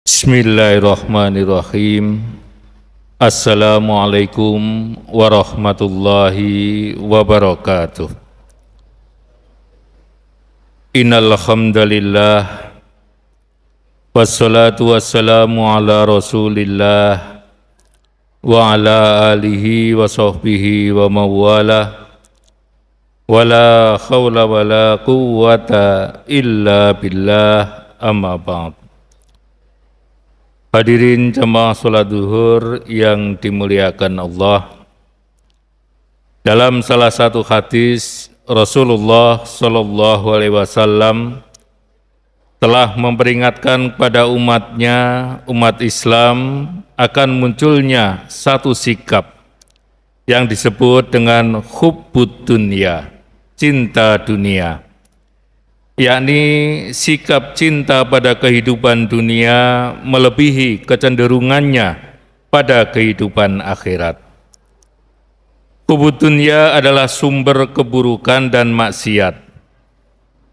Bismillahirrahmanirrahim. Assalamualaikum warahmatullahi wabarakatuh. Innal hamdalillah wassalatu wassalamu ala Rasulillah wa ala alihi wa sahbihi wa mawalah. Wala khawla wala quwwata illa billah, amma ba'd. Hadirin jamaah sholat zuhur yang dimuliakan Allah. Dalam salah satu hadis, Rasulullah Shallallahu Alaihi Wasallam telah memperingatkan kepada umatnya, umat Islam, akan munculnya satu sikap yang disebut dengan hubbud dunya, cinta dunia, yakni sikap cinta pada kehidupan dunia melebihi kecenderungannya pada kehidupan akhirat. Hubbud dunya adalah sumber keburukan dan maksiat.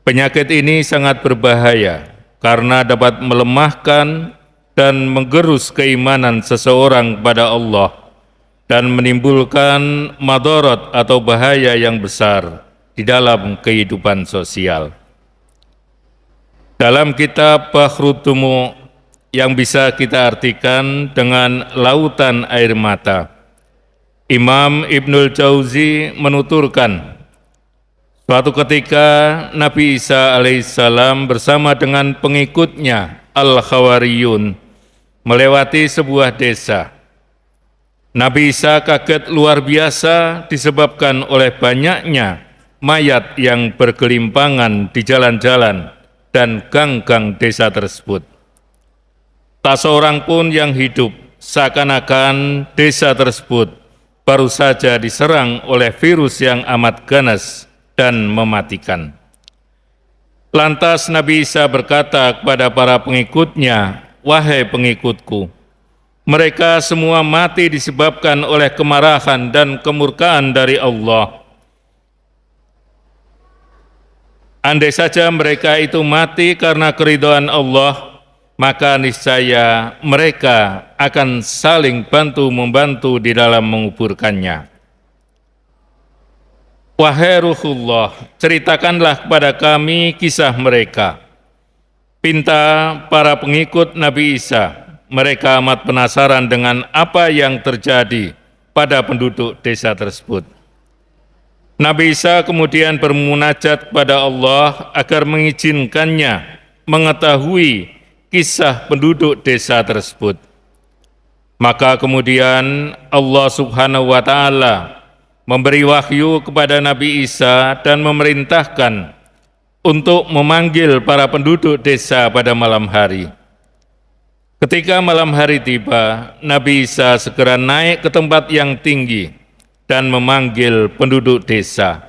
Penyakit ini sangat berbahaya karena dapat melemahkan dan menggerus keimanan seseorang pada Allah dan menimbulkan madarat atau bahaya yang besar di dalam kehidupan sosial. Dalam kitab Bahrud Dumu yang bisa kita artikan dengan lautan air mata, Imam Ibnul Jauzi menuturkan, suatu ketika Nabi Isa alaihissalam bersama dengan pengikutnya Al-Khawariyun melewati sebuah desa. Nabi Isa kaget luar biasa disebabkan oleh banyaknya mayat yang bergelimpangan di jalan-jalan dan gang-gang desa tersebut. Tak seorang pun yang hidup, seakan-akan desa tersebut baru saja diserang oleh virus yang amat ganas dan mematikan. Lantas Nabi Isa berkata kepada para pengikutnya, "Wahai pengikutku, mereka semua mati disebabkan oleh kemarahan dan kemurkaan dari Allah. Andai saja mereka itu mati karena keridhaan Allah, maka niscaya mereka akan saling bantu-membantu di dalam menguburkannya. Wahai Ruhullah, ceritakanlah kepada kami kisah mereka." Pinta para pengikut Nabi Isa. Mereka amat penasaran dengan apa yang terjadi pada penduduk desa tersebut. Nabi Isa kemudian bermunajat kepada Allah agar mengizinkannya mengetahui kisah penduduk desa tersebut. Maka kemudian Allah Subhanahu wa Ta'ala memberi wahyu kepada Nabi Isa dan memerintahkan untuk memanggil para penduduk desa pada malam hari. Ketika malam hari tiba, Nabi Isa segera naik ke tempat yang tinggi dan memanggil penduduk desa.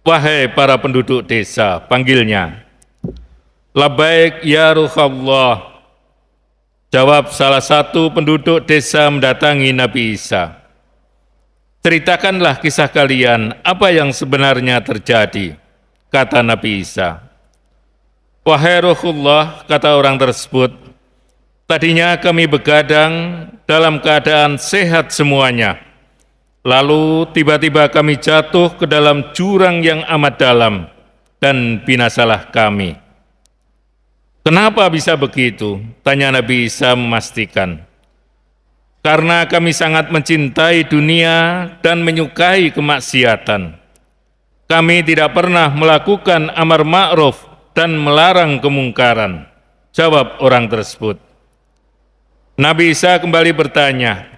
"Wahai para penduduk desa," panggilnya. "Labbaik ya Ruhallah," jawab salah satu penduduk desa mendatangi Nabi Isa. "Ceritakanlah kisah kalian, apa yang sebenarnya terjadi," kata Nabi Isa. "Wahai Ruhullah," kata orang tersebut, "tadinya kami begadang dalam keadaan sehat semuanya. Lalu tiba-tiba kami jatuh ke dalam jurang yang amat dalam dan binasalah kami." "Kenapa bisa begitu?" tanya Nabi Isa memastikan. "Karena kami sangat mencintai dunia dan menyukai kemaksiatan. Kami tidak pernah melakukan amar ma'ruf dan melarang kemungkaran," jawab orang tersebut. Nabi Isa kembali bertanya,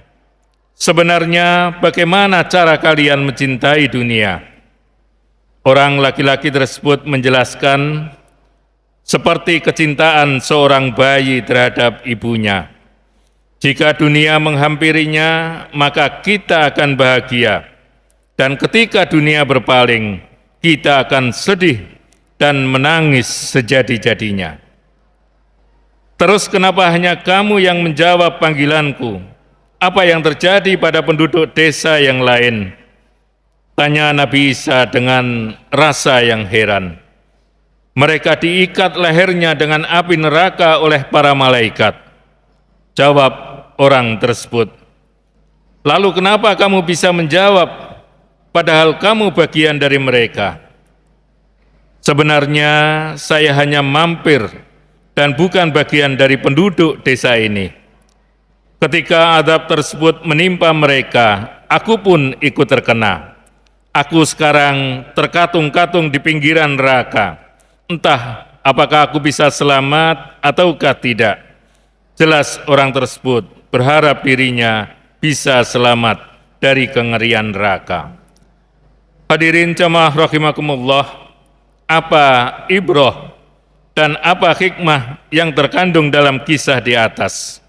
"Sebenarnya bagaimana cara kalian mencintai dunia?" Orang laki-laki tersebut menjelaskan, "Seperti kecintaan seorang bayi terhadap ibunya. Jika dunia menghampirinya, maka kita akan bahagia. Dan ketika dunia berpaling, kita akan sedih dan menangis sejadi-jadinya." "Terus kenapa hanya kamu yang menjawab panggilanku? Apa yang terjadi pada penduduk desa yang lain?" tanya Nabi Isa dengan rasa yang heran. "Mereka diikat lehernya dengan api neraka oleh para malaikat. Jawab orang tersebut, "Lalu kenapa kamu bisa menjawab, padahal kamu bagian dari mereka?" "Sebenarnya saya hanya mampir dan bukan bagian dari penduduk desa ini. Ketika azab tersebut menimpa mereka, aku pun ikut terkena. Aku sekarang terkatung-katung di pinggiran neraka. Entah apakah aku bisa selamat ataukah tidak." Jelas orang tersebut berharap dirinya bisa selamat dari kengerian neraka. Hadirin jamaah rahimakumullah, apa ibrah dan apa hikmah yang terkandung dalam kisah di atas?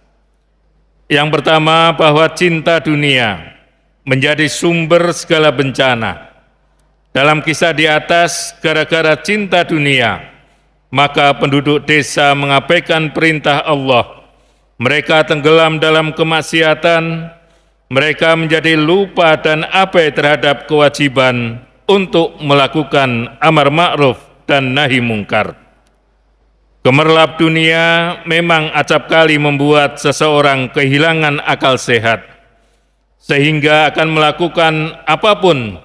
Yang pertama, bahwa cinta dunia menjadi sumber segala bencana. Dalam kisah di atas, gara-gara cinta dunia, maka penduduk desa mengabaikan perintah Allah. Mereka tenggelam dalam kemaksiatan, mereka menjadi lupa dan abai terhadap kewajiban untuk melakukan amar ma'ruf dan nahi mungkar. Gemerlap dunia memang acap kali membuat seseorang kehilangan akal sehat, sehingga akan melakukan apapun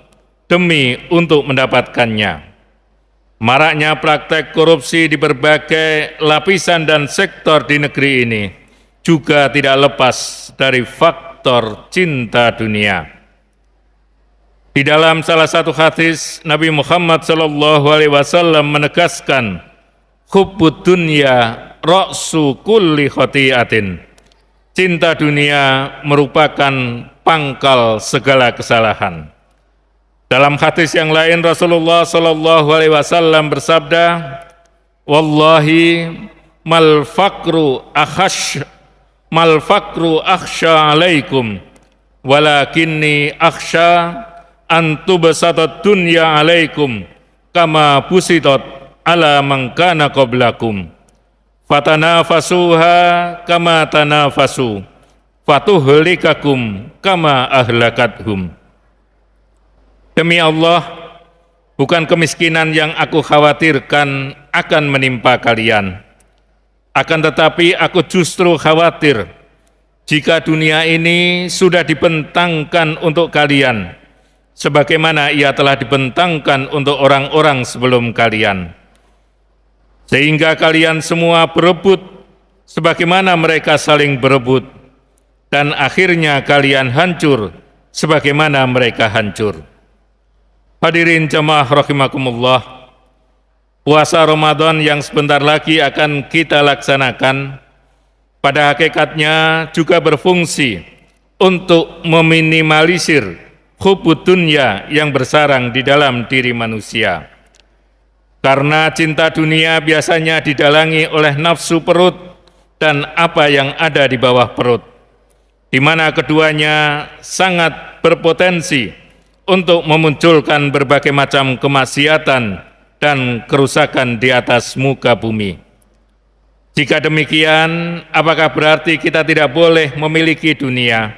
demi untuk mendapatkannya. Maraknya praktek korupsi di berbagai lapisan dan sektor di negeri ini juga tidak lepas dari faktor cinta dunia. Di dalam salah satu hadis, Nabi Muhammad SAW menegaskan, "Hubbud dunya ra'su kulli khati'atin." Cinta dunia merupakan pangkal segala kesalahan. Dalam hadis yang lain, Rasulullah SAW bersabda, "Wallahi mal fakru akhsha alaikum, walakinni akhsha an tubsatat dunya alaikum kama busitat ala man kana qablakum. Fatanafasuha kama tanafasu, fatuhlikakum kama ahlakathum." Demi Allah, bukan kemiskinan yang aku khawatirkan akan menimpa kalian. Akan tetapi aku justru khawatir jika dunia ini sudah dibentangkan untuk kalian, sebagaimana ia telah dibentangkan untuk orang-orang sebelum kalian. Sehingga kalian semua berebut sebagaimana mereka saling berebut, dan akhirnya kalian hancur sebagaimana mereka hancur. Hadirin jamaah rahimakumullah, puasa Ramadan yang sebentar lagi akan kita laksanakan pada hakikatnya juga berfungsi untuk meminimalisir hubbud dunya yang bersarang di dalam diri manusia. Karena cinta dunia biasanya didalangi oleh nafsu perut dan apa yang ada di bawah perut, di mana keduanya sangat berpotensi untuk memunculkan berbagai macam kemaksiatan dan kerusakan di atas muka bumi. Jika demikian, apakah berarti kita tidak boleh memiliki dunia?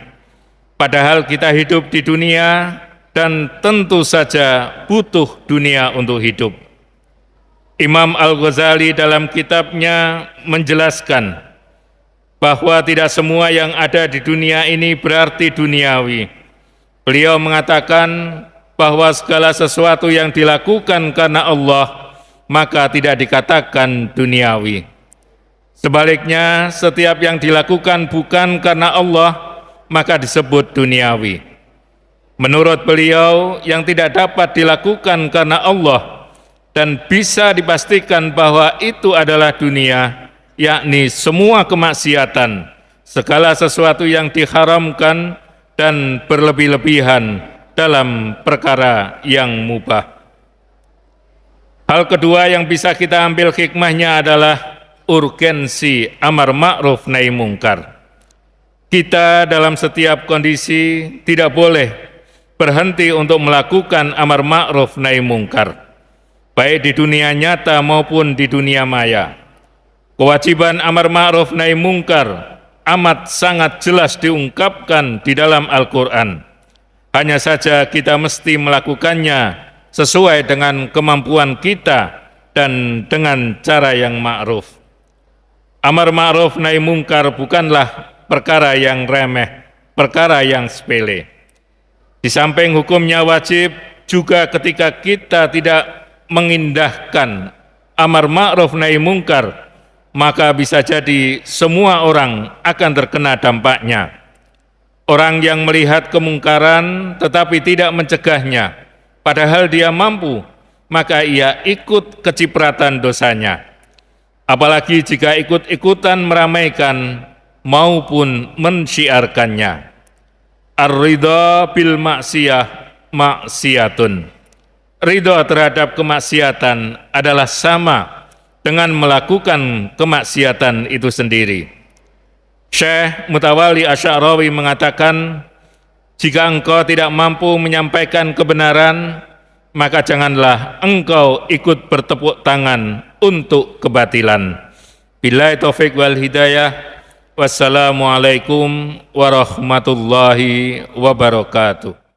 Padahal kita hidup di dunia dan tentu saja butuh dunia untuk hidup. Imam Al-Ghazali dalam kitabnya menjelaskan bahwa tidak semua yang ada di dunia ini berarti duniawi. Beliau mengatakan bahwa segala sesuatu yang dilakukan karena Allah maka tidak dikatakan duniawi. Sebaliknya, setiap yang dilakukan bukan karena Allah maka disebut duniawi. Menurut beliau, yang tidak dapat dilakukan karena Allah dan bisa dipastikan bahwa itu adalah dunia, yakni semua kemaksiatan, segala sesuatu yang diharamkan dan berlebih-lebihan dalam perkara yang mubah. Hal kedua yang bisa kita ambil hikmahnya adalah urgensi amar ma'ruf nahi mungkar. Kita dalam setiap kondisi tidak boleh berhenti untuk melakukan amar ma'ruf nahi mungkar, baik di dunia nyata maupun di dunia maya. Kewajiban amar ma'ruf nahi mungkar amat sangat jelas diungkapkan di dalam Al-Quran. Hanya saja kita mesti melakukannya sesuai dengan kemampuan kita dan dengan cara yang ma'ruf. Amar ma'ruf nahi mungkar bukanlah perkara yang remeh, perkara yang sepele. Di samping hukumnya wajib, juga ketika kita tidak mengindahkan amar ma'ruf nahi mungkar, maka bisa jadi semua orang akan terkena dampaknya. Orang yang melihat kemungkaran tetapi tidak mencegahnya, padahal dia mampu, maka ia ikut kecipratan dosanya. Apalagi jika ikut-ikutan meramaikan maupun mensyiarkannya. Ar-ridha bil maksiyah maksiyatun. Ridha terhadap kemaksiatan adalah sama dengan melakukan kemaksiatan itu sendiri. Syekh Mutawalli Asy'arawi mengatakan, jika engkau tidak mampu menyampaikan kebenaran, maka janganlah engkau ikut bertepuk tangan untuk kebatilan. Billahi taufik wal hidayah. Wassalamualaikum warahmatullahi wabarakatuh.